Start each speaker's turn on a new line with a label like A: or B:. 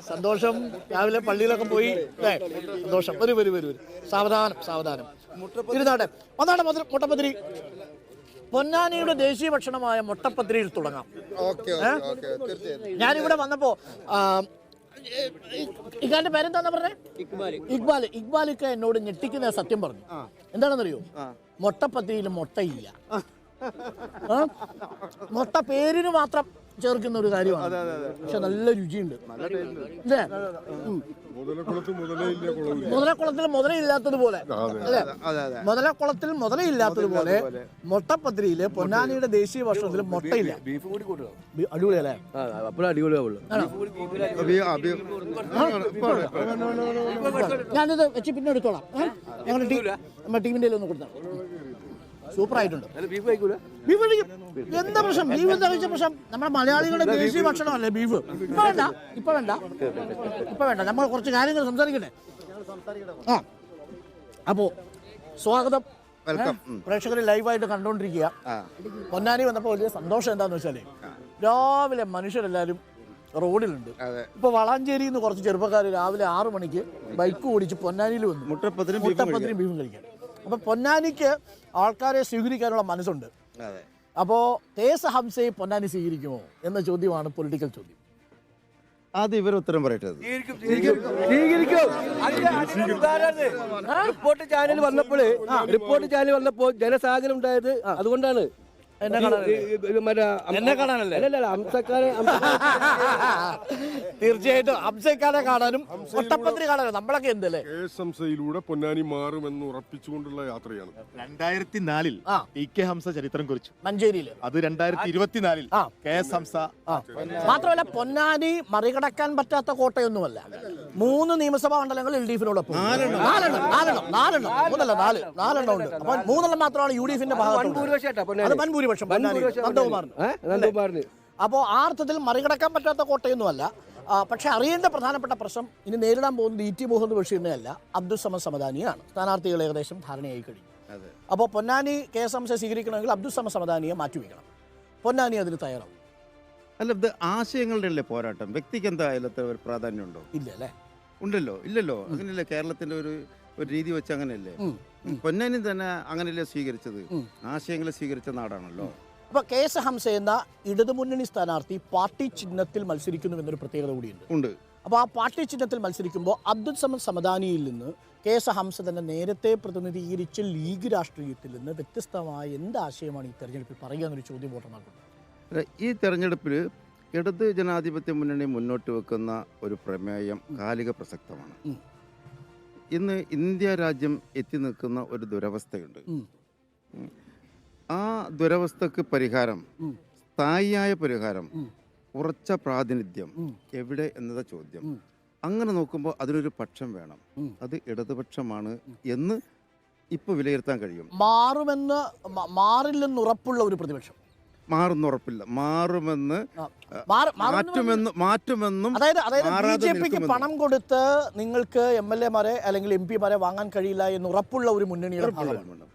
A: സന്തോഷം. രാവിലെ പള്ളിയിലൊക്കെ പോയി അല്ലേ? സന്തോഷം. വരൂ. സാവധാനം ഇരുന്നാട്ടെ. വന്നാട്ടെ മുട്ടപ്പത്തിരി. പൊന്നാനിയുടെ ദേശീയ ഭക്ഷണമായ മുട്ടപ്പത്തിരിയിൽ തുടങ്ങാം. ഞാനിവിടെ വന്നപ്പോ ഇക്കാന്റെ പേരെന്താ പറഞ്ഞേ? ഇക്ബാലിക്ക എന്നോട് ഞെട്ടിക്കുന്ന സത്യം പറഞ്ഞു. എന്താണെന്നറിയോ? മുട്ടപ്പത്തിരിയിൽ മുട്ടയില്ല. മുട്ട പേരിന് മാത്രം ചേർക്കുന്ന ഒരു കാര്യമാണ്. പക്ഷെ നല്ല രുചിയുണ്ട്. മുതലക്കുളത്തിൽ മുതലയില്ലാത്തതുപോലെ അല്ലെ? മുതലയില്ലാത്തതുപോലെ മുട്ടപ്പത്തിരിയില് പൊന്നാനിയുടെ ദേശീയ ഭക്ഷണത്തിൽ മുട്ടയില്ല. അടിപൊളിയല്ലേ? ഞാനിത് വെച്ച് പിന്നെ എടുത്തോളാം. ഞങ്ങളുടെ ടീമിന്റെ ഒന്ന് കൊടുത്താൽ സൂപ്പർ ആയിട്ടുണ്ട്. ബീഫ് കഴിക്കും. എന്താ പ്രശ്നം? ബീഫ് എന്താ കഴിച്ച പ്രശ്നം? നമ്മുടെ മലയാളികളുടെ ദേശീയ ഭക്ഷണമല്ലേ ബീഫ്. ഇപ്പൊ വേണ്ട. നമ്മൾ കുറച്ച് കാര്യങ്ങൾ സംസാരിക്കട്ടെ. അപ്പോ സ്വാഗതം. പ്രേക്ഷകർ ലൈവായിട്ട് കണ്ടോണ്ടിരിക്കുക. പൊന്നാനി വന്നപ്പോൾ വലിയ സന്തോഷം എന്താന്ന് വെച്ചാല് രാവിലെ മനുഷ്യരെല്ലാരും റോഡിലുണ്ട്. ഇപ്പൊ വളാഞ്ചേരിയിൽ നിന്ന് കുറച്ച് ചെറുപ്പക്കാർ രാവിലെ 6 മണിക്ക് ബൈക്ക് ഓടിച്ച് പൊന്നാനിയിൽ വന്നു മുട്ടപ്പത്തിരിയും ബീഫും കഴിക്കാൻ. അപ്പൊ പൊന്നാനിക്ക് ആൾക്കാരെ സ്വീകരിക്കാനുള്ള മനസ്സുണ്ട്. അപ്പോ കേസ് ഹംസയെ പൊന്നാനി സ്വീകരിക്കുമോ എന്ന ചോദ്യമാണ് പൊളിറ്റിക്കൽ ചോദ്യം.
B: അത് ഇവർ ഉത്തരം പറയട്ടെ.
C: റിപ്പോർട്ട് ചാനൽ വന്നപ്പോൾ ജനസാഗരം ഉണ്ടായത് അതുകൊണ്ടാണ്.
A: തീർച്ചയായിട്ടും ഹംസക്കാരെ കാണാനും മുട്ടപ്പത്തിരി കാണാനും നമ്മളൊക്കെ എന്തല്ലേ
D: സംസയിലൂടെ പൊന്നാനി മാറുമെന്ന് ഉറപ്പിച്ചുകൊണ്ടുള്ള യാത്രയാണ്.
B: 2004 TK ഹംസ ചരിത്രം കുറിച്ചു
A: മഞ്ചേരിയില്.
B: അത് 2024 KS ഹംസ.
A: മാത്രമല്ല പൊന്നാനി മറികടക്കാൻ പറ്റാത്ത കോട്ടയൊന്നുമല്ല. 3 നിയമസഭാ മണ്ഡലങ്ങൾ LDF-നോടൊപ്പം. 4 ഉണ്ട്. അപ്പൊ 3 മാത്രമാണ് UDF-ന്റെ ഭാഗത്ത്. അപ്പോ ആ അർത്ഥത്തിൽ മറികടക്കാൻ പറ്റാത്ത കോട്ടയൊന്നുമല്ല. പക്ഷെ അറിയേണ്ട പ്രധാനപ്പെട്ട പ്രശ്നം ഇനി നേരിടാൻ പോകുന്നത് ET മുഹമ്മദ് ബഷീറിനെ അല്ല, അബ്ദുൾ സമദ് സമദാനിയാണ്. സ്ഥാനാർത്ഥികൾ ഏകദേശം ധാരണയായി കഴിഞ്ഞു. അപ്പോൾ പൊന്നാനി KS ഹംസയെ സ്വീകരിക്കണമെങ്കിൽ അബ്ദുൾ സമദ് സമദാനിയെ മാറ്റിവെക്കണം. പൊന്നാനി അതിന് തയ്യാറാവും.
B: അല്ല, ഇത് ആശയങ്ങളുടെ അല്ലേ പോരാട്ടം? വ്യക്തിക്ക് എന്താ അതിലത്തെ ഒരു പ്രാധാന്യം ഉണ്ടോ?
A: ഇല്ല അല്ലേ?
B: ഉണ്ടല്ലോ. ഇല്ലല്ലോ. അങ്ങനെയല്ലേ കേരളത്തിന്റെ ഒരു രീതി വെച്ച് അങ്ങനെയല്ലേ? പൊന്നാനി തന്നെ അങ്ങനെയല്ലേ സ്വീകരിച്ചത്? ആശയങ്ങളെ സ്വീകരിച്ച നാടാണല്ലോ.
A: അപ്പൊ KS ഹംസ എന്ന ഇടതുമുന്നണി സ്ഥാനാർത്ഥി പാർട്ടി ചിഹ്നത്തിൽ മത്സരിക്കുന്നു എന്നൊരു പ്രത്യേകത കൂടിയുണ്ട്. അപ്പോൾ ആ പാർട്ടി ചിഹ്നത്തിൽ മത്സരിക്കുമ്പോൾ അബ്ദുൾ സമദ് സമദാനിയിൽ നിന്ന് KS ഹംസ തന്നെ നേരത്തെ പ്രതിനിധീകരിച്ച ലീഗ് രാഷ്ട്രീയത്തിൽ നിന്ന് വ്യത്യസ്തമായ എന്ത് ആശയമാണ് ഈ തെരഞ്ഞെടുപ്പിൽ പറയുക എന്നൊരു ചോദ്യം വോട്ടർമാർക്കുണ്ട്.
B: ഈ തെരഞ്ഞെടുപ്പിൽ ഇടത് ജനാധിപത്യ മുന്നണി മുന്നോട്ട് വെക്കുന്ന ഒരു പ്രമേയം കാലിക പ്രസക്തമാണ്. ഇന്ന് ഇന്ത്യ രാജ്യം എത്തി നിൽക്കുന്ന ഒരു ദുരവസ്ഥയുണ്ട്. ആ ദുരവസ്ഥക്ക് പരിഹാരം, സ്ഥായിയായ പരിഹാരം, ഉറച്ച പ്രാതിനിധ്യം എവിടെ എന്നതാ ചോദ്യം. അങ്ങനെ നോക്കുമ്പോൾ അതിനൊരു പക്ഷം വേണം. അത് ഇടതുപക്ഷമാണ് എന്ന് ഇപ്പൊ വിലയിരുത്താൻ കഴിയും.
A: മാറില്ലെന്ന് ഉറപ്പുള്ള ഒരു പ്രതിപക്ഷം.
B: മാറുന്നുറപ്പില്ല. മാറ്റുമെന്നും
A: അതായത് BJP-ക്ക് പണം കൊടുത്ത് നിങ്ങൾക്ക് MLA-മാരെ അല്ലെങ്കിൽ MP-മാരെ വാങ്ങാൻ കഴിയില്ല എന്ന് ഉറപ്പുള്ള ഒരു മുന്നണിയുടെ ഭാഗമാണ്.